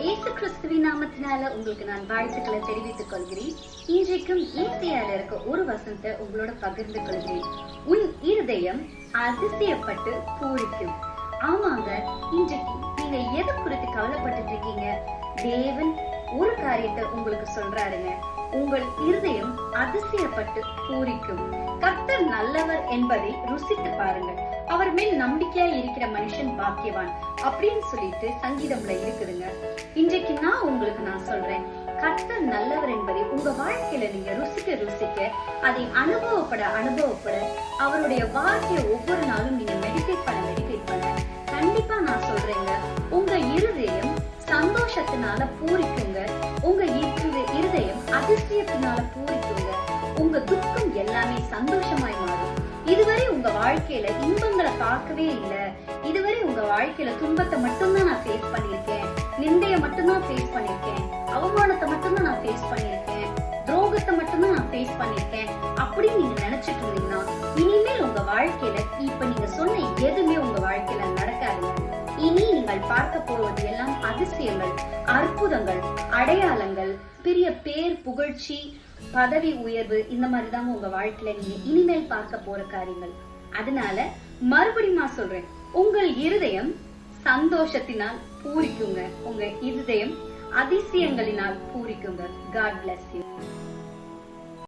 இயேசு கிறிஸ்துவின் நாமத்தினால உங்களுக்கு நான் வாழ்த்துக்களை தெரிவித்துக் கொள்கிறேன். இன்றைக்கும் ஈசியால இருக்க ஒரு வசனத்தை உங்களோட பகிர்ந்து கொள்கிறேன். உன் இருதயம் அதிசயப்பட்டு பூரிக்கும். ஆமாங்க, இன்றைக்கு நீங்க எது குறித்து கவலைப்பட்டு இருக்கீங்க? தேவன் ஒரு காரியத்தை உங்களுக்கு சொல்றாருங்க. உங்கள் இருதயம் அதிசயப்பட்டு பூரிக்கும். கர்த்தர் நல்லவர் என்பதை ருசித்து பாருங்கள். அவர் மேல் நம்பிக்கையா இருக்கிற மனுஷன் பாக்கியவான் அப்படின்னு சொல்லிட்டு சங்கீதம்ல இருக்குதுங்க. இன்றைக்கு நான் சொல்றேன், கர்த்தர் நல்லவர் என்பதை உங்க வாழ்க்கையில நீங்க ருசிக்க அதை அனுபவப்பட அவருடைய வார்த்தையை ஒவ்வொரு நாளும் நீங்க மெடிடேட் பண்ண கண்டிப்பா நான் சொல்றேங்க, உங்க இருதயம் சந்தோஷத்தினால பூரிக்குங்க. உங்க இருதயம் அதிசயத்தினால பூரிக்குங்க. உங்க துக்கம் எல்லாமே சந்தோஷமாய் மாறும். இதுவரை உங்க வாழ்க்கையில இன்பங்களை பார்க்கவே இல்லை. இதுவரை உங்க வாழ்க்கையில துன்பத்தை மட்டும்தான் நான் ஃபேஸ் பண்ணிருக்கேன், நிந்தைய மட்டும்தான் ஃபேஸ் பண்ணிருக்கேன், அவமானத்தை மட்டும்தான் நான் ஃபேஸ் பண்ணிருக்கேன், துரோகத்தை மட்டும்தான் நான் ஃபேஸ் பண்ணிருக்கேன் அப்படின்னு நீங்க நினைச்சிட்டு இருந்தீங்கன்னா, இனிமேல் உங்க வாழ்க்கையில இப்ப நீங்க சொன்ன எதுவுமே உங்க வாழ்க்கையில நடக்காதுங்க. இனி நீங்கள் பார்க்க போவது எல்லாம் அதிசயங்கள், அற்புதங்கள், அடையாளங்கள், பெரிய பேர், புகழ்ச்சி, பதவி உயர்வு, இந்த மாதிரிதாங்க உங்க வாழ்க்கையில நீங்க இனிமேல் பார்க்க போற காரியங்கள். அதனால மறுபடியும் சொல்றேன், உங்கள் இருதயம் சந்தோஷத்தினால் பூரிக்குங்க. உங்க இருதயம் அதிசயங்களினால் பூரிக்குங்க. God bless you.